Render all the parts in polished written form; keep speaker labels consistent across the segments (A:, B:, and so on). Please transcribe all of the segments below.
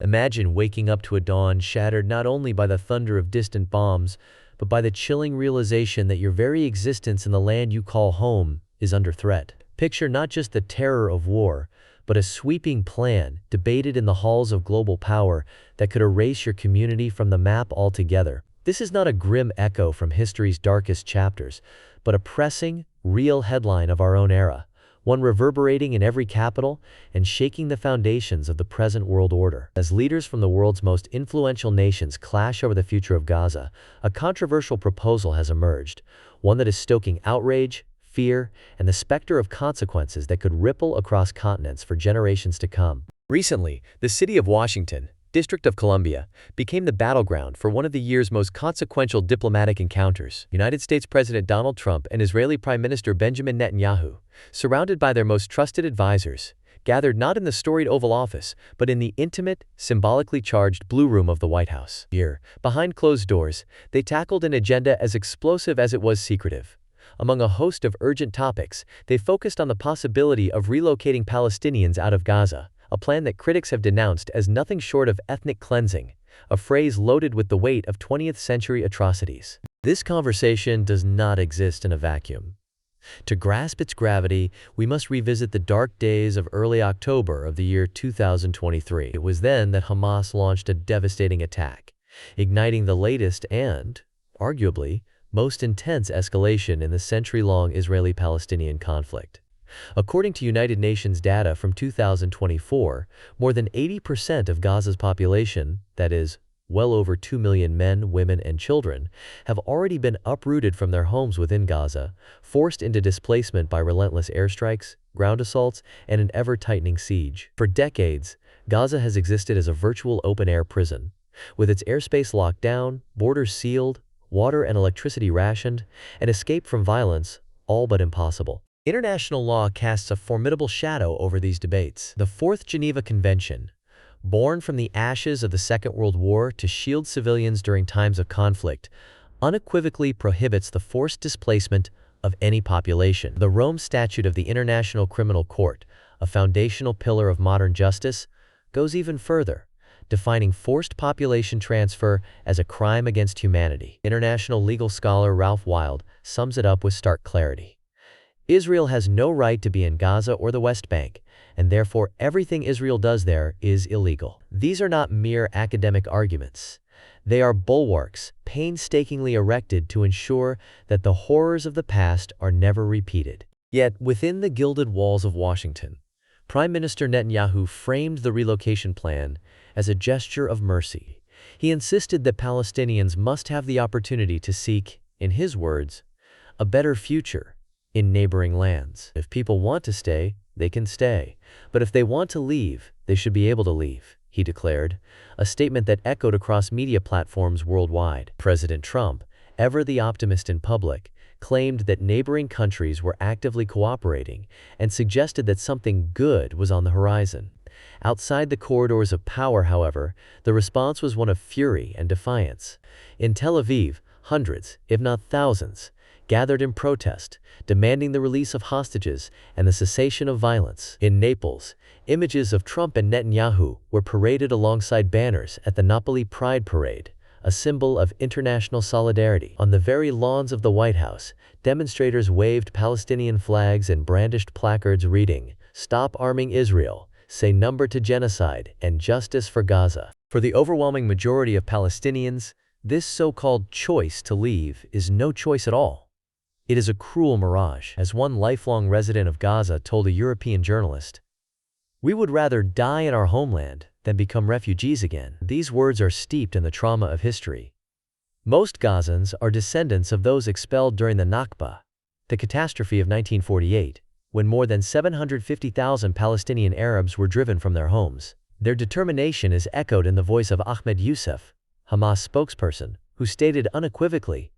A: Imagine waking up to a dawn shattered not only by the thunder of distant bombs, but by the chilling realization that your very existence in the land you call home is under threat. Picture not just the terror of war, but a sweeping plan debated in the halls of global power that could erase your community from the map altogether. This is not a grim echo from history's darkest chapters, but a pressing, real headline of our own era, one reverberating in every capital and shaking the foundations of the present world order. As leaders from the world's most influential nations clash over the future of Gaza, a controversial proposal has emerged, one that is stoking outrage, fear, and the specter of consequences that could ripple across continents for generations to come. Recently, the city of Washington, District of Columbia, became the battleground for one of the year's most consequential diplomatic encounters. United States President Donald Trump and Israeli Prime Minister Benjamin Netanyahu, surrounded by their most trusted advisors, gathered not in the storied Oval Office, but in the intimate, symbolically charged Blue Room of the White House. Here, behind closed doors, they tackled an agenda as explosive as it was secretive. Among a host of urgent topics, they focused on the possibility of relocating Palestinians out of Gaza, a plan that critics have denounced as nothing short of ethnic cleansing, a phrase loaded with the weight of 20th-century atrocities. This conversation does not exist in a vacuum. To grasp its gravity, we must revisit the dark days of early October of the year 2023. It was then that Hamas launched a devastating attack, igniting the latest and, arguably, most intense escalation in the century-long Israeli-Palestinian conflict. According to United Nations data from 2024, more than 80% of Gaza's population, that is, well over 2 million men, women, and children, have already been uprooted from their homes within Gaza, forced into displacement by relentless airstrikes, ground assaults, and an ever-tightening siege. For decades, Gaza has existed as a virtual open-air prison, with its airspace locked down, borders sealed, water and electricity rationed, and escape from violence all but impossible. International law casts a formidable shadow over these debates. The Fourth Geneva Convention, born from the ashes of the Second World War to shield civilians during times of conflict, unequivocally prohibits the forced displacement of any population. The Rome Statute of the International Criminal Court, a foundational pillar of modern justice, goes even further, defining forced population transfer as a crime against humanity. International legal scholar Ralph Wild sums it up with stark clarity. Israel has no right to be in Gaza or the West Bank, and therefore everything Israel does there is illegal. These are not mere academic arguments. They are bulwarks painstakingly erected to ensure that the horrors of the past are never repeated. Yet, within the gilded walls of Washington, Prime Minister Netanyahu framed the relocation plan as a gesture of mercy. He insisted that Palestinians must have the opportunity to seek, in his words, a better future in neighboring lands. If people want to stay, they can stay. But if they want to leave, they should be able to leave, he declared, a statement that echoed across media platforms worldwide. President Trump, ever the optimist in public, claimed that neighboring countries were actively cooperating and suggested that something good was on the horizon. Outside the corridors of power, however, the response was one of fury and defiance. In Tel Aviv, hundreds, if not thousands, gathered in protest, demanding the release of hostages and the cessation of violence. In Naples, images of Trump and Netanyahu were paraded alongside banners at the Napoli Pride Parade, a symbol of international solidarity. On the very lawns of the White House, demonstrators waved Palestinian flags and brandished placards reading, "Stop arming Israel, say number to genocide, and justice for Gaza." For the overwhelming majority of Palestinians, this so-called choice to leave is no choice at all. It is a cruel mirage. As one lifelong resident of Gaza told a European journalist, "We would rather die in our homeland than become refugees again." These words are steeped in the trauma of history. Most Gazans are descendants of those expelled during the Nakba, the catastrophe of 1948, when more than 750,000 Palestinian Arabs were driven from their homes. Their determination is echoed in the voice of Ahmed Youssef, Hamas spokesperson, who stated unequivocally,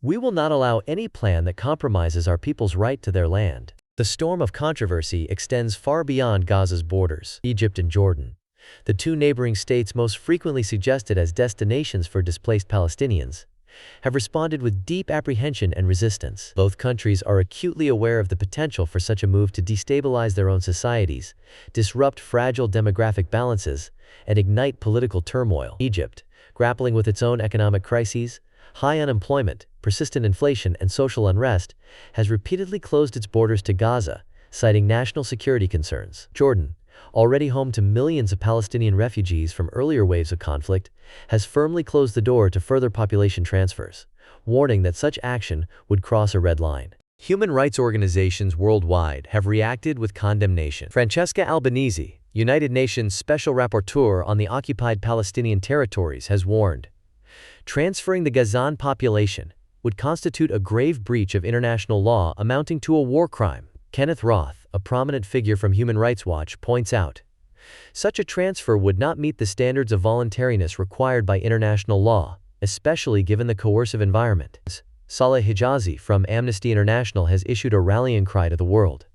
A: "We will not allow any plan that compromises our people's right to their land." The storm of controversy extends far beyond Gaza's borders. Egypt and Jordan, the two neighboring states most frequently suggested as destinations for displaced Palestinians, have responded with deep apprehension and resistance. Both countries are acutely aware of the potential for such a move to destabilize their own societies, disrupt fragile demographic balances, and ignite political turmoil. Egypt, grappling with its own economic crises, high unemployment, persistent inflation, and social unrest, has repeatedly closed its borders to Gaza, citing national security concerns. Jordan, already home to millions of Palestinian refugees from earlier waves of conflict, has firmly closed the door to further population transfers, warning that such action would cross a red line. Human rights organizations worldwide have reacted with condemnation. Francesca Albanese, United Nations Special Rapporteur on the occupied Palestinian territories, has warned, transferring the Gazan population would constitute a grave breach of international law amounting to a war crime. Kenneth Roth, a prominent figure from Human Rights Watch, points out, such a transfer would not meet the standards of voluntariness required by international law, especially given the coercive environment. Saleh Hijazi from Amnesty International has issued a rallying cry to the world.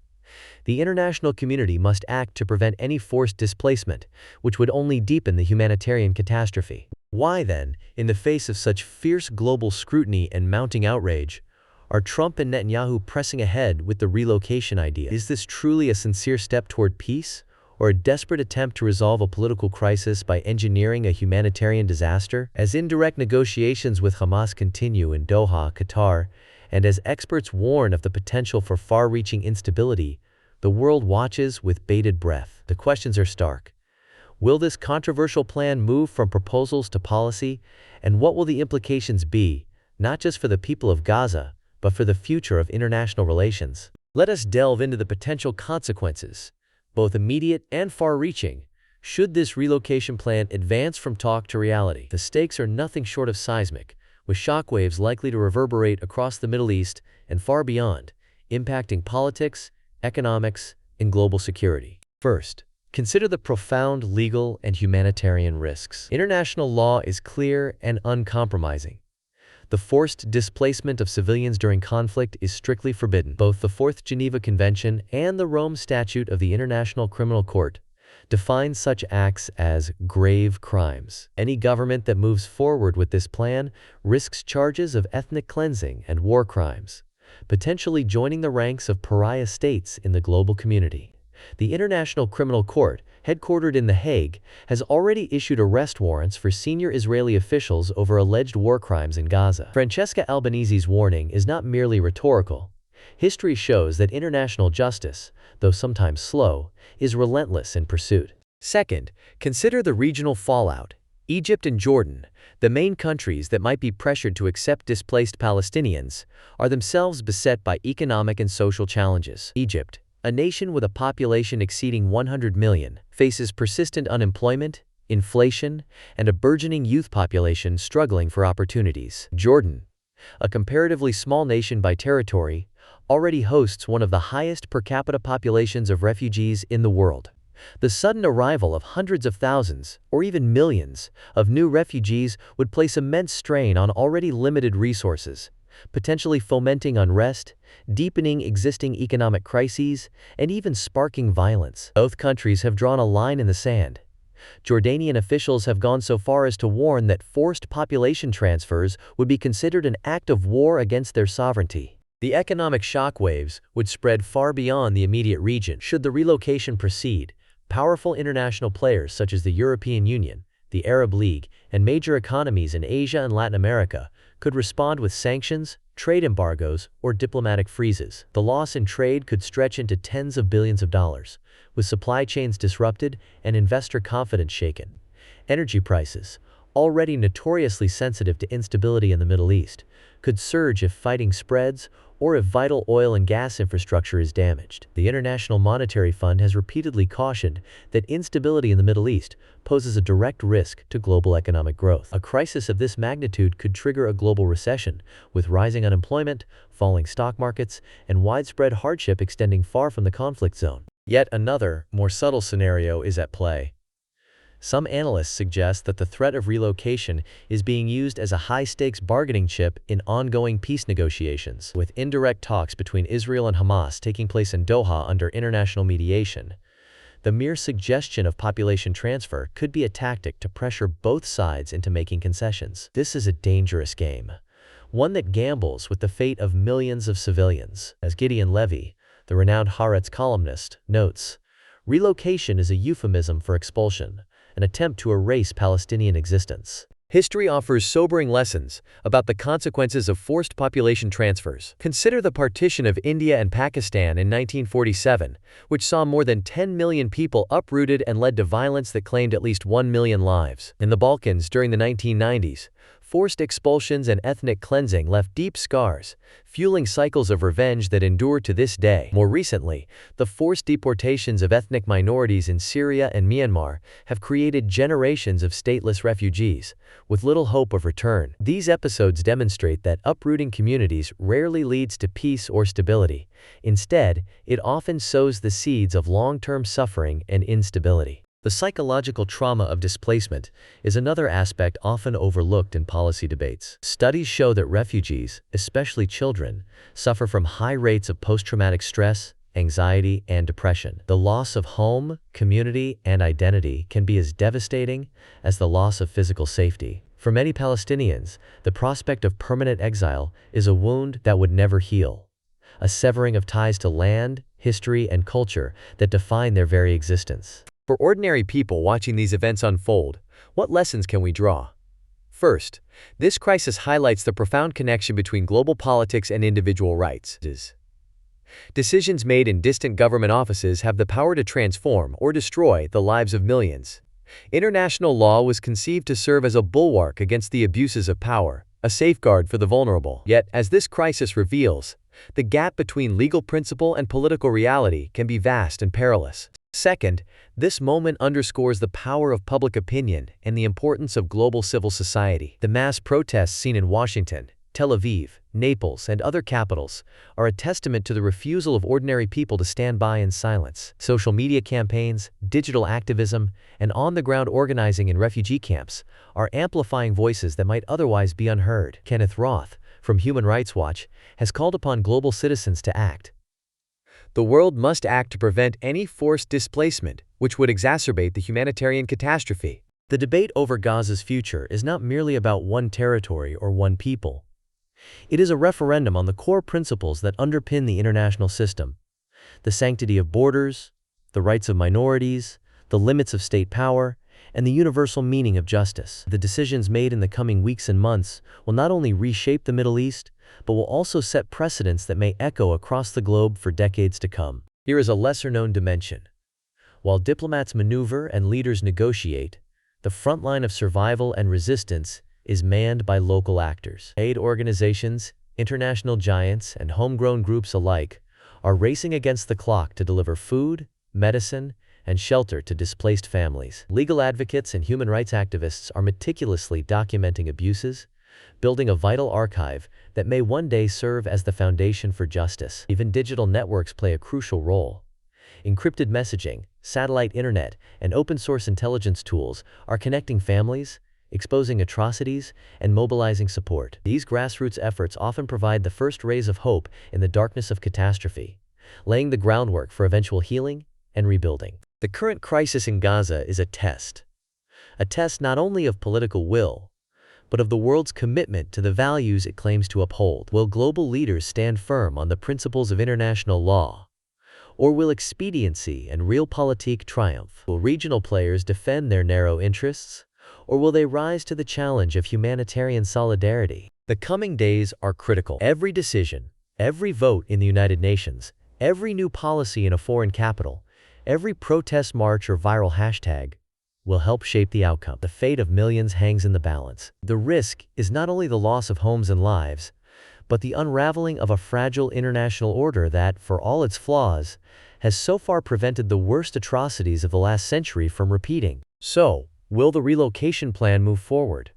A: The international community must act to prevent any forced displacement, which would only deepen the humanitarian catastrophe. Why then, in the face of such fierce global scrutiny and mounting outrage, are Trump and Netanyahu pressing ahead with the relocation idea? Is this truly a sincere step toward peace, or a desperate attempt to resolve a political crisis by engineering a humanitarian disaster? As indirect negotiations with Hamas continue in Doha, Qatar, and as experts warn of the potential for far-reaching instability, the world watches with bated breath. The questions are stark. Will this controversial plan move from proposals to policy, and what will the implications be, not just for the people of Gaza, but for the future of international relations? Let us delve into the potential consequences, both immediate and far-reaching, should this relocation plan advance from talk to reality. The stakes are nothing short of seismic, with shockwaves likely to reverberate across the Middle East and far beyond, impacting politics, economics, and global security. First, consider the profound legal and humanitarian risks. International law is clear and uncompromising. The forced displacement of civilians during conflict is strictly forbidden. Both the Fourth Geneva Convention and the Rome Statute of the International Criminal Court define such acts as grave crimes. Any government that moves forward with this plan risks charges of ethnic cleansing and war crimes, potentially joining the ranks of pariah states in the global community. The International Criminal Court, headquartered in The Hague, has already issued arrest warrants for senior Israeli officials over alleged war crimes in Gaza. Francesca Albanese's warning is not merely rhetorical. History shows that international justice, though sometimes slow, is relentless in pursuit. Second, consider the regional fallout. Egypt and Jordan, the main countries that might be pressured to accept displaced Palestinians, are themselves beset by economic and social challenges. Egypt, a nation with a population exceeding 100 million, faces persistent unemployment, inflation, and a burgeoning youth population struggling for opportunities. Jordan, a comparatively small nation by territory, already hosts one of the highest per capita populations of refugees in the world. The sudden arrival of hundreds of thousands, or even millions, of new refugees would place immense strain on already limited resources, potentially fomenting unrest, deepening existing economic crises, and even sparking violence. Both countries have drawn a line in the sand. Jordanian officials have gone so far as to warn that forced population transfers would be considered an act of war against their sovereignty. The economic shockwaves would spread far beyond the immediate region. Should the relocation proceed, powerful international players such as the European Union, the Arab League, and major economies in Asia and Latin America could respond with sanctions, trade embargoes, or diplomatic freezes. The loss in trade could stretch into tens of billions of dollars, with supply chains disrupted and investor confidence shaken. Energy prices, already notoriously sensitive to instability in the Middle East, could surge if fighting spreads or if vital oil and gas infrastructure is damaged. The International Monetary Fund has repeatedly cautioned that instability in the Middle East poses a direct risk to global economic growth. A crisis of this magnitude could trigger a global recession, with rising unemployment, falling stock markets, and widespread hardship extending far from the conflict zone. Yet another, more subtle scenario is at play. Some analysts suggest that the threat of relocation is being used as a high-stakes bargaining chip in ongoing peace negotiations. With indirect talks between Israel and Hamas taking place in Doha under international mediation, the mere suggestion of population transfer could be a tactic to pressure both sides into making concessions. This is a dangerous game, one that gambles with the fate of millions of civilians. As Gideon Levy, the renowned Haaretz columnist, notes, relocation is a euphemism for expulsion, an attempt to erase Palestinian existence. History offers sobering lessons about the consequences of forced population transfers. Consider the partition of India and Pakistan in 1947, which saw more than 10 million people uprooted and led to violence that claimed at least 1 million lives. In the Balkans during the 1990s, forced expulsions and ethnic cleansing left deep scars, fueling cycles of revenge that endure to this day. More recently, the forced deportations of ethnic minorities in Syria and Myanmar have created generations of stateless refugees, with little hope of return. These episodes demonstrate that uprooting communities rarely leads to peace or stability. Instead, it often sows the seeds of long-term suffering and instability. The psychological trauma of displacement is another aspect often overlooked in policy debates. Studies show that refugees, especially children, suffer from high rates of post-traumatic stress, anxiety, and depression. The loss of home, community, and identity can be as devastating as the loss of physical safety. For many Palestinians, the prospect of permanent exile is a wound that would never heal, a severing of ties to land, history, and culture that define their very existence. For ordinary people watching these events unfold, what lessons can we draw? First, this crisis highlights the profound connection between global politics and individual rights. Decisions made in distant government offices have the power to transform or destroy the lives of millions. International law was conceived to serve as a bulwark against the abuses of power, a safeguard for the vulnerable. Yet, as this crisis reveals, the gap between legal principle and political reality can be vast and perilous. Second, this moment underscores the power of public opinion and the importance of global civil society. The mass protests seen in Washington, Tel Aviv, Naples, and other capitals are a testament to the refusal of ordinary people to stand by in silence. Social media campaigns, digital activism, and on-the-ground organizing in refugee camps are amplifying voices that might otherwise be unheard. Kenneth Roth, from Human Rights Watch, has called upon global citizens to act. The world must act to prevent any forced displacement, which would exacerbate the humanitarian catastrophe. The debate over Gaza's future is not merely about one territory or one people. It is a referendum on the core principles that underpin the international system: the sanctity of borders, the rights of minorities, the limits of state power, and the universal meaning of justice. The decisions made in the coming weeks and months will not only reshape the Middle East, but will also set precedents that may echo across the globe for decades to come. Here is a lesser-known dimension. While diplomats maneuver and leaders negotiate, the front line of survival and resistance is manned by local actors. Aid organizations, international giants, and homegrown groups alike are racing against the clock to deliver food, medicine, and shelter to displaced families. Legal advocates and human rights activists are meticulously documenting abuses, building a vital archive that may one day serve as the foundation for justice. Even digital networks play a crucial role. Encrypted messaging, satellite internet, and open-source intelligence tools are connecting families, exposing atrocities, and mobilizing support. These grassroots efforts often provide the first rays of hope in the darkness of catastrophe, laying the groundwork for eventual healing and rebuilding. The current crisis in Gaza is a test not only of political will, but of the world's commitment to the values it claims to uphold. Will global leaders stand firm on the principles of international law? Or will expediency and realpolitik triumph? Will regional players defend their narrow interests? Or will they rise to the challenge of humanitarian solidarity? The coming days are critical. Every decision, every vote in the United Nations, every new policy in a foreign capital, every protest march or viral hashtag will help shape the outcome. The fate of millions hangs in the balance. The risk is not only the loss of homes and lives, but the unraveling of a fragile international order that, for all its flaws, has so far prevented the worst atrocities of the last century from repeating. So, will the relocation plan move forward?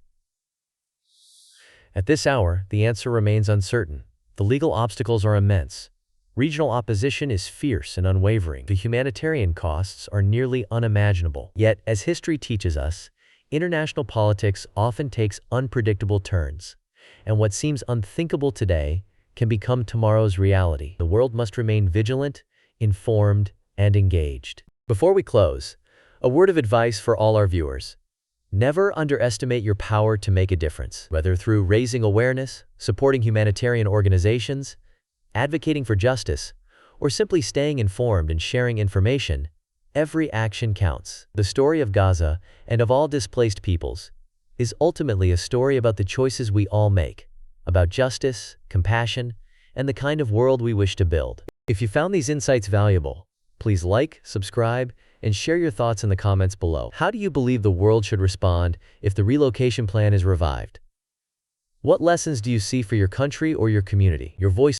A: At this hour, the answer remains uncertain. The legal obstacles are immense. Regional opposition is fierce and unwavering. The humanitarian costs are nearly unimaginable. Yet, as history teaches us, international politics often takes unpredictable turns, and what seems unthinkable today can become tomorrow's reality. The world must remain vigilant, informed, and engaged. Before we close, a word of advice for all our viewers. Never underestimate your power to make a difference, whether through raising awareness, supporting humanitarian organizations, advocating for justice, or simply staying informed and sharing information. Every action counts. The story of Gaza, and of all displaced peoples, is ultimately a story about the choices we all make, about justice, compassion, and the kind of world we wish to build. If you found these insights valuable, please like, subscribe, and share your thoughts in the comments below. How do you believe the world should respond if the relocation plan is revived? What lessons do you see for your country or your community? Your voice